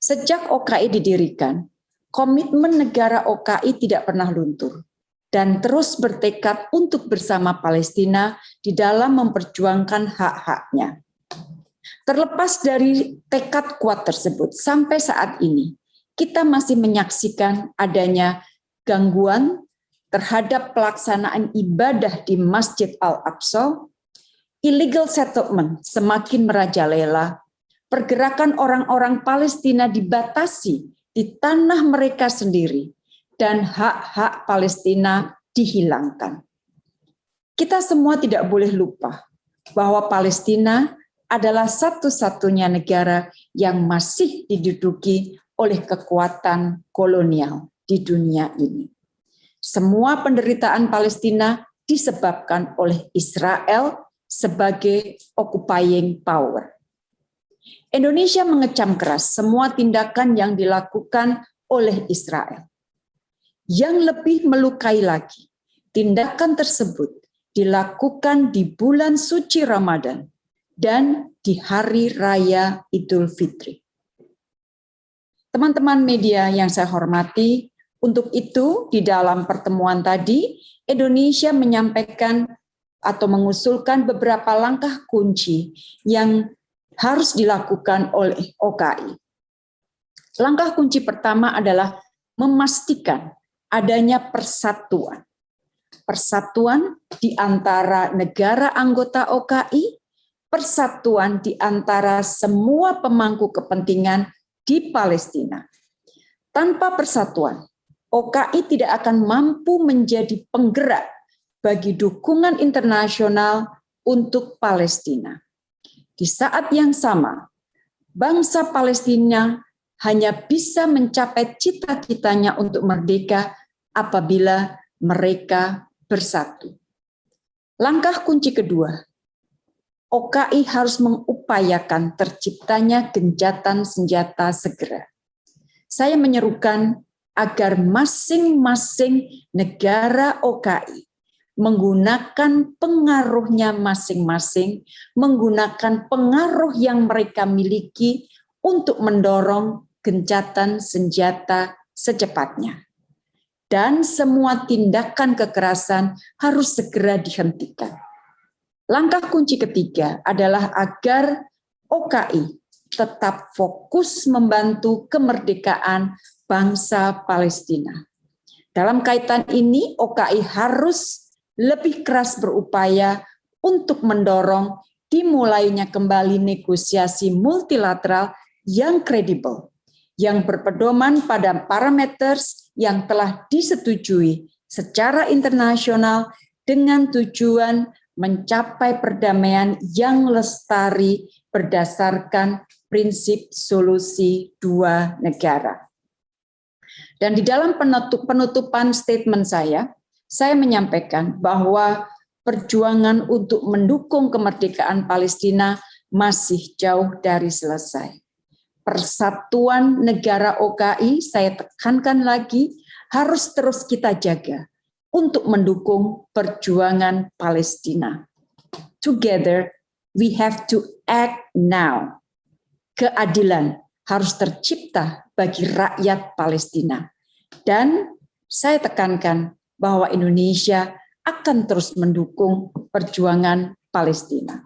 Sejak OKI didirikan, komitmen negara OKI tidak pernah luntur dan terus bertekad untuk bersama Palestina di dalam memperjuangkan hak-haknya. Terlepas dari tekad kuat tersebut, sampai saat ini kita masih menyaksikan adanya gangguan terhadap pelaksanaan ibadah di Masjid Al-Aqsa, illegal settlement semakin merajalela, pergerakan orang-orang Palestina dibatasi di tanah mereka sendiri, dan hak-hak Palestina dihilangkan. Kita semua tidak boleh lupa bahwa Palestina adalah satu-satunya negara yang masih diduduki oleh kekuatan kolonial di dunia ini. Semua penderitaan Palestina disebabkan oleh Israel sebagai occupying power. Indonesia mengecam keras semua tindakan yang dilakukan oleh Israel. Yang lebih melukai lagi, tindakan tersebut dilakukan di bulan suci Ramadan dan di hari raya Idul Fitri. Teman-teman media yang saya hormati, untuk itu di dalam pertemuan tadi, Indonesia menyampaikan atau mengusulkan beberapa langkah kunci yang harus dilakukan oleh OKI. Langkah kunci pertama adalah memastikan adanya persatuan. Persatuan di antara negara anggota OKI, persatuan di antara semua pemangku kepentingan di Palestina. Tanpa persatuan, OKI tidak akan mampu menjadi penggerak bagi dukungan internasional untuk Palestina. Di saat yang sama, bangsa Palestina hanya bisa mencapai cita-citanya untuk merdeka apabila mereka bersatu. Langkah kunci kedua, OKI harus mengupayakan terciptanya gencatan senjata segera. Saya menyerukan agar masing-masing negara OKI menggunakan pengaruhnya masing-masing, menggunakan pengaruh yang mereka miliki untuk mendorong gencatan senjata secepatnya. Dan semua tindakan kekerasan harus segera dihentikan. Langkah kunci ketiga adalah agar OKI tetap fokus membantu kemerdekaan bangsa Palestina. Dalam kaitan ini, OKI harus lebih keras berupaya untuk mendorong dimulainya kembali negosiasi multilateral yang kredibel, yang berpedoman pada parameter yang telah disetujui secara internasional dengan tujuan mencapai perdamaian yang lestari berdasarkan prinsip solusi dua negara. Dan di dalam penutupan statement saya menyampaikan bahwa perjuangan untuk mendukung kemerdekaan Palestina masih jauh dari selesai. Persatuan negara OKI, saya tekankan lagi, harus terus kita jaga untuk mendukung perjuangan Palestina. Together, we have to act now. Keadilan harus tercipta bagi rakyat Palestina. Dan saya tekankan bahwa Indonesia akan terus mendukung perjuangan Palestina.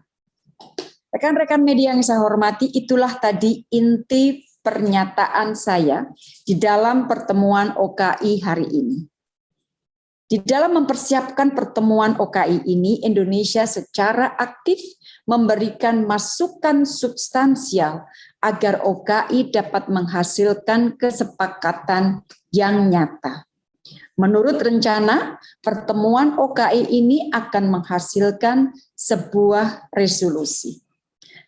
Rekan-rekan media yang saya hormati, itulah tadi inti pernyataan saya di dalam pertemuan OKI hari ini. Di dalam mempersiapkan pertemuan OKI ini, Indonesia secara aktif memberikan masukan substansial agar OKI dapat menghasilkan kesepakatan yang nyata. Menurut rencana, pertemuan OKI ini akan menghasilkan sebuah resolusi.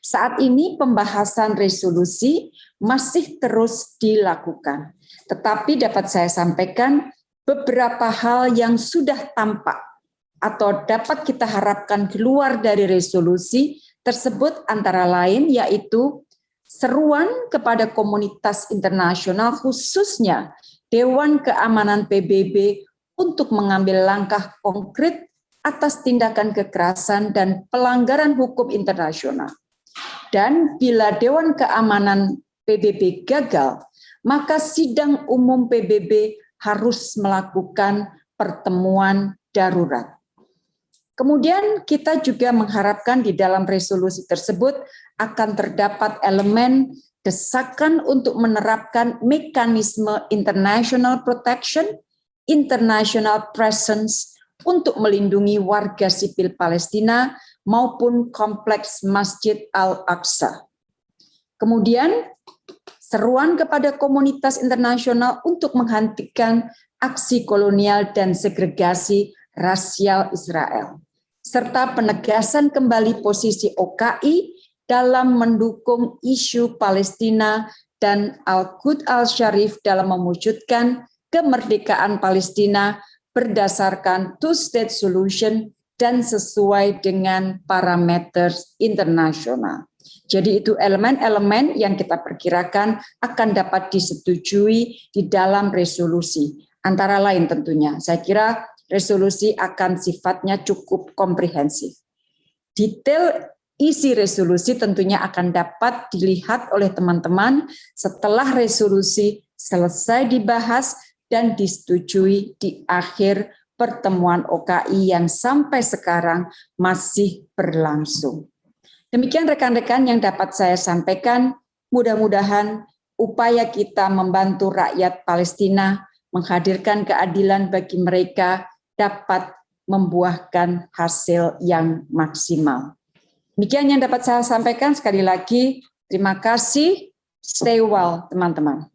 Saat ini pembahasan resolusi masih terus dilakukan, tetapi dapat saya sampaikan beberapa hal yang sudah tampak atau dapat kita harapkan keluar dari resolusi tersebut antara lain yaitu seruan kepada komunitas internasional khususnya Dewan Keamanan PBB untuk mengambil langkah konkret atas tindakan kekerasan dan pelanggaran hukum internasional. Dan bila Dewan Keamanan PBB gagal, maka sidang umum PBB harus melakukan pertemuan darurat. Kemudian kita juga mengharapkan di dalam resolusi tersebut akan terdapat elemen desakan untuk menerapkan mekanisme international protection, international presence untuk melindungi warga sipil Palestina maupun kompleks Masjid Al-Aqsa. Kemudian seruan kepada komunitas internasional untuk menghentikan aksi kolonial dan segregasi rasial Israel, serta penegasan kembali posisi OKI dalam mendukung isu Palestina dan Al-Quds Al-Syarif dalam mewujudkan kemerdekaan Palestina berdasarkan two-state solution dan sesuai dengan parameter internasional. Jadi itu elemen-elemen yang kita perkirakan akan dapat disetujui di dalam resolusi. Antara lain tentunya, saya kira resolusi akan sifatnya cukup komprehensif. Detail isi resolusi tentunya akan dapat dilihat oleh teman-teman setelah resolusi selesai dibahas dan disetujui di akhir pertemuan OKI yang sampai sekarang masih berlangsung. Demikian rekan-rekan yang dapat saya sampaikan, mudah-mudahan upaya kita membantu rakyat Palestina menghadirkan keadilan bagi mereka dapat membuahkan hasil yang maksimal. Demikian yang dapat saya sampaikan. Sekali lagi, terima kasih. Stay well, teman-teman.